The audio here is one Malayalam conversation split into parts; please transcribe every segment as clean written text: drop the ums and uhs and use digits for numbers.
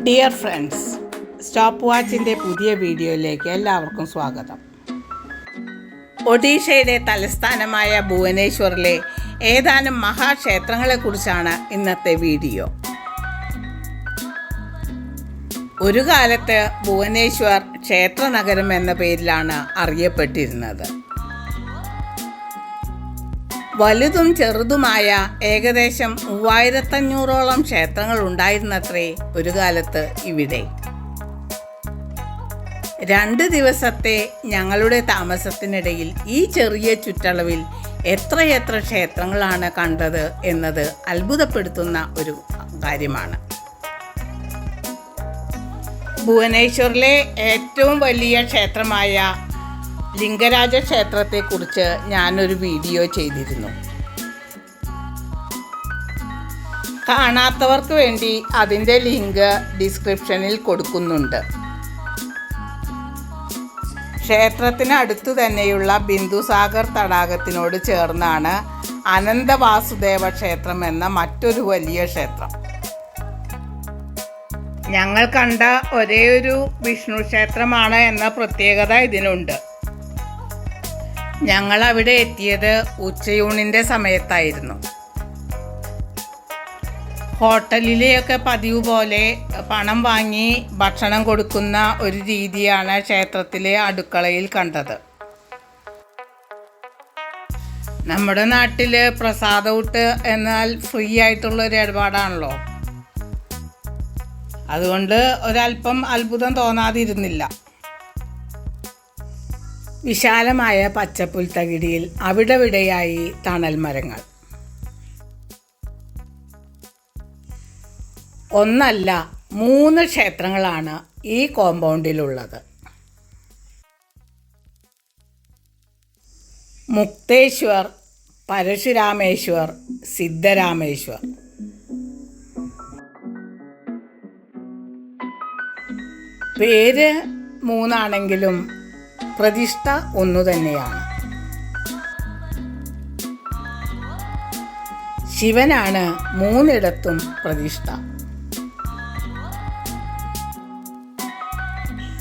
ഡിയർ ഫ്രണ്ട്സ്, സ്റ്റോപ്പ് വാച്ചിൻ്റെ പുതിയ വീഡിയോയിലേക്ക് എല്ലാവർക്കും സ്വാഗതം. ഒഡീഷയുടെ തലസ്ഥാനമായ ഭുവനേശ്വറിലെ ഏതാനും മഹാക്ഷേത്രങ്ങളെക്കുറിച്ചാണ് ഇന്നത്തെ വീഡിയോ. ഒരു കാലത്ത് ഭുവനേശ്വർ ക്ഷേത്രനഗരം എന്ന പേരിലാണ് അറിയപ്പെട്ടിരുന്നത്. വലുതും ചെറുതുമായ ഏകദേശം 3500ഓളം ക്ഷേത്രങ്ങൾ ഉണ്ടായിരുന്നത്രേ ഒരു കാലത്ത് ഇവിടെ. 2 ദിവസത്തെ ഞങ്ങളുടെ താമസത്തിനിടയിൽ ഈ ചെറിയ ചുറ്റളവിൽ എത്രയെത്ര ക്ഷേത്രങ്ങളാണ് കണ്ടത് എന്നത് അത്ഭുതപ്പെടുത്തുന്ന ഒരു കാര്യമാണ്. ഭുവനേശ്വറിലെ ഏറ്റവും വലിയ ക്ഷേത്രമായ ലിംഗരാജ ക്ഷേത്രത്തെക്കുറിച്ച് ഞാനൊരു വീഡിയോ ചെയ്തിരുന്നു. കാണാത്തവർക്ക് വേണ്ടി അതിൻ്റെ ലിങ്ക് ഡിസ്ക്രിപ്ഷനിൽ കൊടുക്കുന്നുണ്ട്. ക്ഷേത്രത്തിന് അടുത്തു തന്നെയുള്ള ബിന്ദുസാഗർ തടാകത്തിനോട് ചേർന്നാണ് അനന്തവാസുദേവ ക്ഷേത്രം എന്ന മറ്റൊരു വലിയ ക്ഷേത്രം. ഞങ്ങൾ കണ്ട ഒരേയൊരു വിഷ്ണു ക്ഷേത്രമാണ് എന്ന പ്രത്യേകത ഇതിനുണ്ട്. ഞങ്ങൾ അവിടെ എത്തിയത് ഉച്ചയൂണിൻ്റെ സമയത്തായിരുന്നു. ഹോട്ടലിലെയൊക്കെ പതിവ് പോലെ പണം വാങ്ങി ഭക്ഷണം കൊടുക്കുന്ന ഒരു രീതിയാണ് ക്ഷേത്രത്തിലെ അടുക്കളയിൽ കണ്ടത്. നമ്മുടെ നാട്ടിൽ പ്രസാദൂട്ട് എന്നാൽ ഫ്രീ ആയിട്ടുള്ളൊരു ഇടപാടാണല്ലോ. അതുകൊണ്ട് ഒരല്പം അത്ഭുതം തോന്നാതിരുന്നില്ല. വിശാലമായ പച്ചപ്പുൽത്തകിടിയിൽ അവിടെവിടെയായി തണൽ മരങ്ങൾ. ഒന്നല്ല 3 ക്ഷേത്രങ്ങളാണ് ഈ കോമ്പൗണ്ടിലുള്ളത്. മുക്തേശ്വർ, പരശുരാമേശ്വർ, സിദ്ധരാമേശ്വർ. പേര് 3 ആണെങ്കിലും പ്രതിഷ്ഠ ഒന്നു തന്നെയാണ്. ശിവനാണ് 3 പ്രതിഷ്ഠ.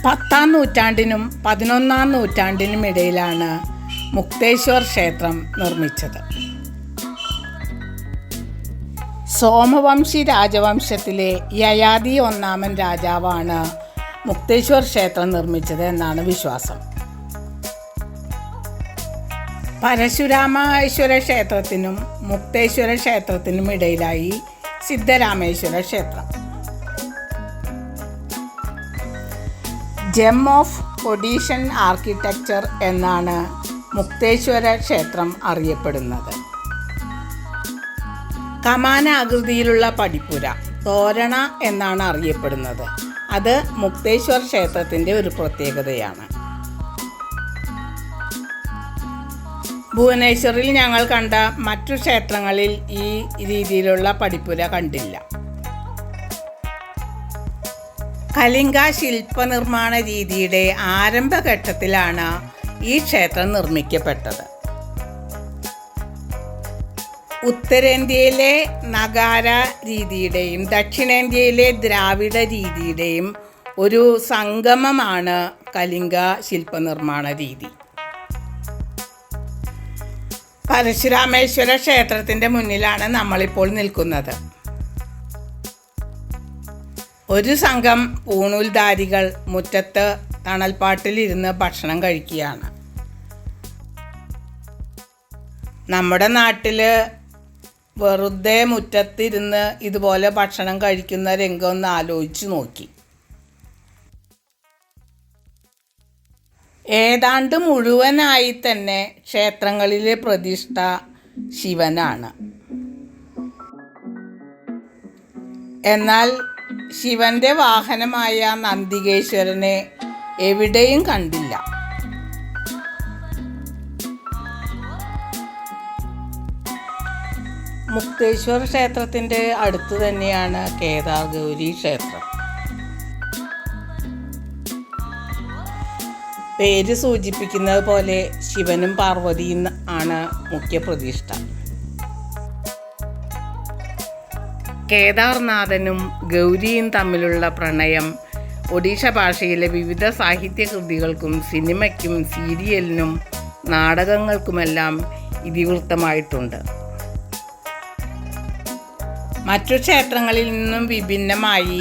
10ാം നൂറ്റാണ്ടിനും 11ാം നൂറ്റാണ്ടിനും ഇടയിലാണ് മുക്തേശ്വർ ക്ഷേത്രം നിർമ്മിച്ചത്. സോമവംശി രാജവംശത്തിലെ യയാതി 1 രാജാവാണ് മുക്തേശ്വർ ക്ഷേത്രം നിർമ്മിച്ചത് എന്നാണ് വിശ്വാസം. പരശുരാമേശ്വര ക്ഷേത്രത്തിനും മുക്തേശ്വര ക്ഷേത്രത്തിനും ഇടയിലായി സിദ്ധരാമേശ്വര ക്ഷേത്രം. ജെം ഓഫ് ഒഡീഷ്യൻ ആർക്കിടെക്ചർ എന്നാണ് മുക്തേശ്വര ക്ഷേത്രം അറിയപ്പെടുന്നത്. കമാനാകൃതിയിലുള്ള പടിപ്പുര, തോരണ എന്നാണ് അറിയപ്പെടുന്നത്. അത് മുക്തേശ്വർ ക്ഷേത്രത്തിൻ്റെ ഒരു പ്രത്യേകതയാണ്. ഭുവനേശ്വറിൽ ഞങ്ങൾ കണ്ട മറ്റു ക്ഷേത്രങ്ങളിൽ ഈ രീതിയിലുള്ള പടിപ്പുര കണ്ടില്ല. കലിംഗ ശില്പനിർമ്മാണ രീതിയുടെ ആരംഭഘട്ടത്തിലാണ് ഈ ക്ഷേത്രം നിർമ്മിക്കപ്പെട്ടത്. ഉത്തരേന്ത്യയിലെ നഗാര രീതിയുടെയും ദക്ഷിണേന്ത്യയിലെ ദ്രാവിഡ രീതിയുടെയും ഒരു സംഗമമാണ് കലിംഗ ശില്പനിർമ്മാണ രീതി. പരശുരാമേശ്വര ക്ഷേത്രത്തിൻ്റെ മുന്നിലാണ് നമ്മളിപ്പോൾ നിൽക്കുന്നത്. ഒരു സംഘം പൂണൂൽധാരികൾ മുറ്റത്ത് തണൽപ്പാട്ടിലിരുന്ന് ഭക്ഷണം കഴിക്കുകയാണ്. നമ്മുടെ നാട്ടിൽ വെറുതെ മുറ്റത്തിരുന്ന് ഇതുപോലെ ഭക്ഷണം കഴിക്കുന്ന രംഗം ഒന്ന് ആലോചിച്ച് നോക്കി. ഏതാണ്ട് മുഴുവനായി തന്നെ ക്ഷേത്രങ്ങളിലെ പ്രതിഷ്ഠ ശിവനാണ്. എന്നാൽ ശിവന്റെ വാഹനമായ നന്ദികേശ്വരനെ എവിടെയും കണ്ടില്ല. മുക്തേശ്വർ ക്ഷേത്രത്തിൻ്റെ അടുത്ത് തന്നെയാണ് കേദാർ ഗൗരി ക്ഷേത്രം. പേര് സൂചിപ്പിക്കുന്നത് പോലെ ശിവനും പാർവതിയും ആണ് മുഖ്യ പ്രതിഷ്ഠ. കേദാർനാഥനും ഗൗരിയും തമ്മിലുള്ള പ്രണയം ഒഡീഷ ഭാഷയിലെ വിവിധ സാഹിത്യകൃതികൾക്കും സിനിമയ്ക്കും സീരിയലിനും നാടകങ്ങൾക്കുമെല്ലാം ഇതിവൃത്തമായിട്ടുണ്ട്. മറ്റു ക്ഷേത്രങ്ങളിൽ നിന്നും വിഭിന്നമായി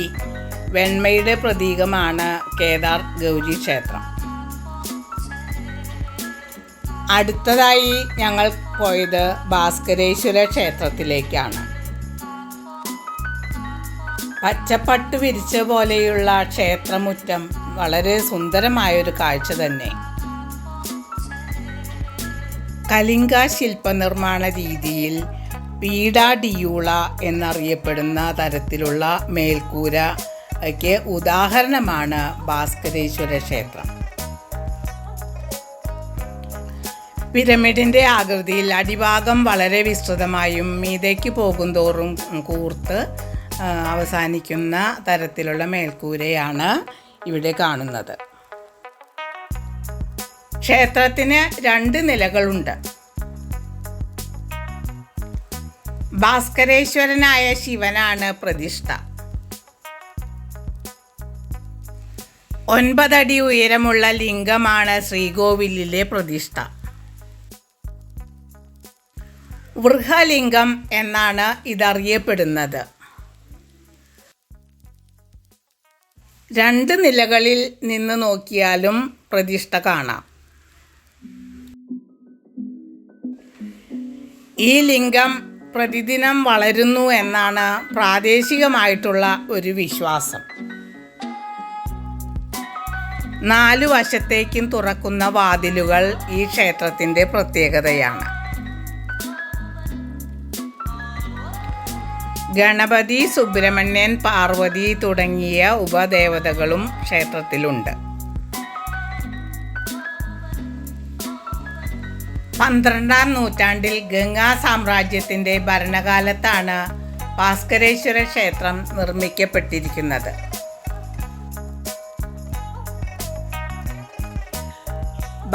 വെണ്മയുടെ പ്രതീകമാണ് കേദാർ ഗൗരി ക്ഷേത്രം. അടുത്തതായി ഞങ്ങൾ പോയത് ഭാസ്കരേശ്വര ക്ഷേത്രത്തിലേക്കാണ്. പച്ചപ്പട്ട് വിരിച്ച പോലെയുള്ള ക്ഷേത്രമുറ്റം വളരെ സുന്ദരമായൊരു കാഴ്ച തന്നെ. കലിംഗ ശില്പനിർമ്മാണ രീതിയിൽ പീഡാഡിയൂള എന്നറിയപ്പെടുന്ന തരത്തിലുള്ള മേൽക്കൂരയ്ക്ക് ഉദാഹരണമാണ് ഭാസ്കരേശ്വര ക്ഷേത്രം. പിരമിഡിൻ്റെ ആകൃതിയിൽ അടിഭാഗം വളരെ വിസ്തൃതമായും മീതേക്ക് പോകുന്തോറും കൂർത്ത് അവസാനിക്കുന്ന തരത്തിലുള്ള മേൽക്കൂരയാണ് ഇവിടെ കാണുന്നത്. ക്ഷേത്രത്തിന് 2 നിലകളുണ്ട്. ഭാസ്കരേശ്വരനായ ശിവനാണ് പ്രതിഷ്ഠ. 9 അടി ഉയരമുള്ള ലിംഗമാണ് ശ്രീകോവിലിലെ പ്രതിഷ്ഠ. വൃഹലിംഗം എന്നാണ് ഇതറിയപ്പെടുന്നത്. 2 നിലകളിൽ നിന്ന് നോക്കിയാലും പ്രതിഷ്ഠ കാണാം. ഈ ലിംഗം പ്രതിദിനം വളരുന്നു എന്നാണ് പ്രാദേശികമായിട്ടുള്ള ഒരു വിശ്വാസം. 4 വശത്തേക്കും തുറക്കുന്ന വാതിലുകൾ ഈ ക്ഷേത്രത്തിൻ്റെ പ്രത്യേകതയാണ്. ഗണപതി, സുബ്രഹ്മണ്യൻ, പാർവതി തുടങ്ങിയ ഉപദേവതകളും ക്ഷേത്രത്തിലുണ്ട്. 12-ാം നൂറ്റാണ്ടിൽ ഗംഗാ സാമ്രാജ്യത്തിൻ്റെ ഭരണകാലത്താണ് ഭാസ്കരേശ്വര ക്ഷേത്രം നിർമ്മിക്കപ്പെട്ടിരിക്കുന്നത്.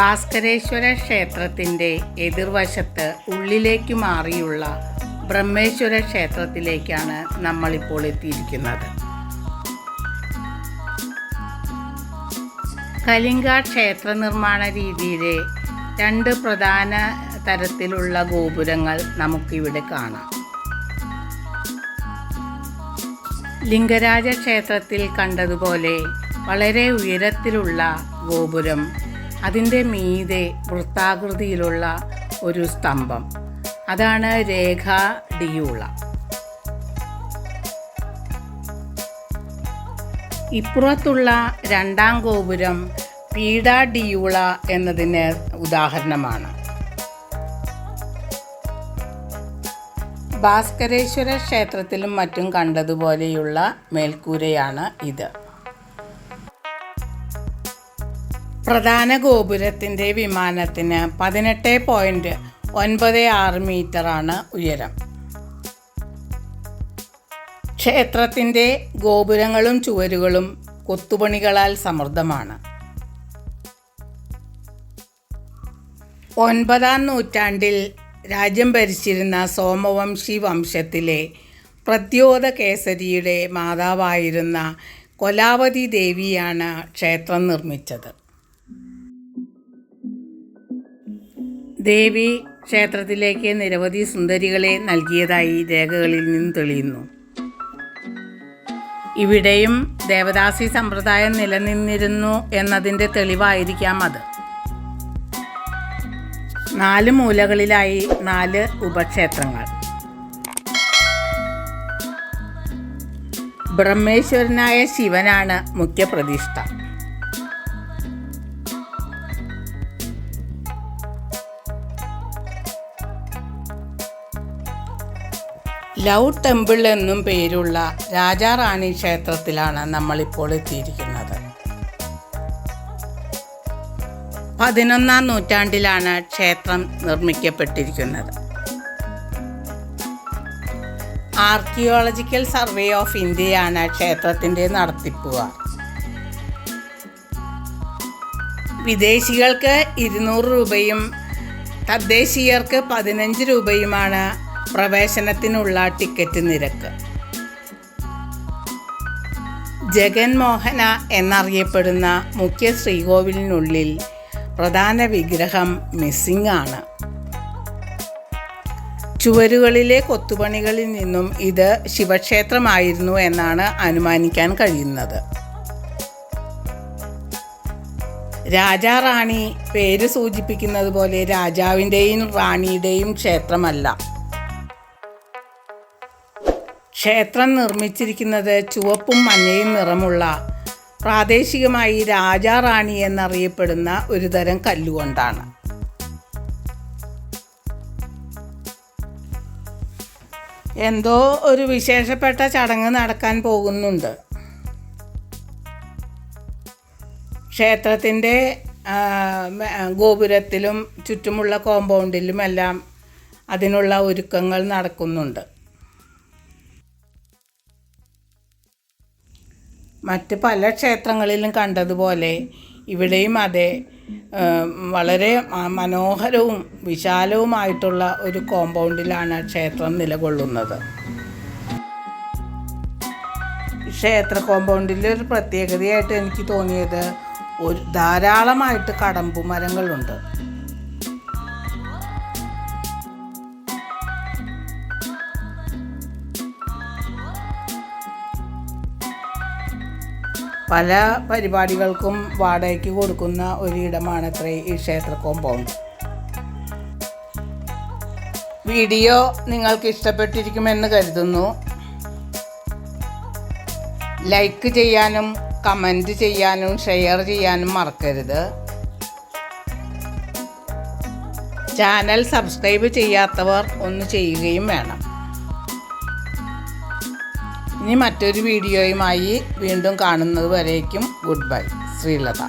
ഭാസ്കരേശ്വര ക്ഷേത്രത്തിൻ്റെ എതിർവശത്ത് ഉള്ളിലേക്ക് മാറിയുള്ള ബ്രഹ്മേശ്വര ക്ഷേത്രത്തിലേക്കാണ് നമ്മളിപ്പോൾ എത്തിയിരിക്കുന്നത്. കലിംഗ ക്ഷേത്ര നിർമ്മാണ രീതിയിലെ 2 പ്രധാന തരത്തിലുള്ള ഗോപുരങ്ങൾ നമുക്കിവിടെ കാണാം. ലിംഗരാജ ക്ഷേത്രത്തിൽ കണ്ടതുപോലെ വളരെ ഉയരത്തിലുള്ള ഗോപുരം, അതിൻ്റെ മീതെ വൃത്താകൃതിയിലുള്ള ഒരു സ്തംഭം, അതാണ് രേഖാഡിയൂള. ഇപ്പുറത്തുള്ള 2-ാം ഗോപുരം പീഡാഡിയൂള എന്നതിന് ഉദാഹരണമാണ്. ഭാസ്കരേശ്വര ക്ഷേത്രത്തിലും മറ്റും കണ്ടതുപോലെയുള്ള മേൽക്കൂരയാണ് ഇത്. പ്രധാന ഗോപുരത്തിൻ്റെ വിമാനത്തിന് 18.96 മീറ്ററാണ് ഉയരം. ക്ഷേത്രത്തിൻ്റെ ഗോപുരങ്ങളും ചുവരുകളും കൊത്തുപണികളാൽ സമൃദ്ധമാണ്. 9-ാം നൂറ്റാണ്ടിൽ രാജ്യം ഭരിച്ചിരുന്ന സോമവംശി വംശത്തിലെ പ്രദ്യോതകേസരിയുടെ മാതാവായിരുന്ന കൊലാവതി ദേവിയാണ് ക്ഷേത്രം നിർമ്മിച്ചത്. ദേവി ക്ഷേത്രത്തിലേക്ക് നിരവധി സുന്ദരികളെ നൽകിയതായി രേഖകളിൽ നിന്ന് തെളിയുന്നു. ഇവിടെയും ദേവദാസി സമ്പ്രദായം നിലനിന്നിരുന്നു എന്നതിൻ്റെ തെളിവായിരിക്കാം അത്. 4 മൂലകളിലായി 4 ഉപക്ഷേത്രങ്ങൾ. ബ്രഹ്മേശ്വരനായ ശിവനാണ് മുഖ്യപ്രതിഷ്ഠ. ലവ് ടെമ്പിൾ എന്നും പേരുള്ള രാജാറാണി ക്ഷേത്രത്തിലാണ് നമ്മളിപ്പോൾ എത്തിയിരിക്കുന്നത്. 11-ാം നൂറ്റാണ്ടിലാണ് ക്ഷേത്രം നിർമ്മിക്കപ്പെട്ടിരിക്കുന്നത്. ആർക്കിയോളജിക്കൽ സർവേ ഓഫ് ഇന്ത്യയാണ് ക്ഷേത്രത്തിൻ്റെ നടത്തിപ്പുകാർ. വിദേശികൾക്ക് 200 രൂപയും തദ്ദേശീയർക്ക് 15 രൂപയുമാണ് പ്രവേശനത്തിനുള്ള ടിക്കറ്റ് നിരക്ക്. ജഗൻമോഹന എന്നറിയപ്പെടുന്ന മുഖ്യ ശ്രീകോവിലിനുള്ളിൽ പ്രധാന വിഗ്രഹം മിസ്സിംഗ് ആണ്. ചുവരുകളിലെ കൊത്തുപണികളിൽ നിന്നും ഇത് ശിവക്ഷേത്രമായിരുന്നു എന്നാണ് അനുമാനിക്കാൻ കഴിയുന്നത്. രാജാറാണി പേര് സൂചിപ്പിക്കുന്നത് പോലെ രാജാവിൻ്റെയും റാണിയുടെയും ക്ഷേത്രമല്ല. ക്ഷേത്രം നിർമ്മിച്ചിരിക്കുന്നത് ചുവപ്പും മഞ്ഞയും നിറമുള്ള പ്രാദേശികമായി രാജാറാണി എന്നറിയപ്പെടുന്ന ഒരു തരം കല്ലുകൊണ്ടാണ്. എന്തോ ഒരു വിശേഷപ്പെട്ട ചടങ്ങ് നടക്കാൻ പോകുന്നുണ്ട്. ക്ഷേത്രത്തിൻ്റെ ഗോപുരത്തിലും ചുറ്റുമുള്ള കോമ്പൗണ്ടിലുമെല്ലാം അതിനുള്ള ഒരുക്കങ്ങൾ നടക്കുന്നുണ്ട്. മറ്റ് പല ക്ഷേത്രങ്ങളിലും കണ്ടതുപോലെ ഇവിടെയും അതെ, വളരെ മനോഹരവും വിശാലവുമായിട്ടുള്ള ഒരു കോമ്പൗണ്ടിലാണ് ക്ഷേത്രം നിലകൊള്ളുന്നത്. ക്ഷേത്ര കോമ്പൗണ്ടിൻ്റെ ഒരു പ്രത്യേകതയായിട്ട് എനിക്ക് തോന്നിയത് ധാരാളമായിട്ട് കടമ്പു മരങ്ങളുണ്ട്. പല പരിപാടികൾക്കും വാടകയ്ക്ക് കൊടുക്കുന്ന ഒരിടമാണത്രേ ഈ ക്ഷേത്ര കോമ്പൗണ്ട്. വീഡിയോ നിങ്ങൾക്ക് ഇഷ്ടപ്പെട്ടിരിക്കുമെന്ന് കരുതുന്നു. ലൈക്ക് ചെയ്യാനും കമൻറ്റ് ചെയ്യാനും ഷെയർ ചെയ്യാനും മറക്കരുത്. ചാനൽ സബ്സ്ക്രൈബ് ചെയ്യാത്തവർ ഒന്ന് ചെയ്യുകയും വേണം. ഇനി മറ്റൊരു വീഡിയോയുമായി വീണ്ടും കാണുന്നത് വരേക്കും ഗുഡ് ബൈ. ശ്രീലത.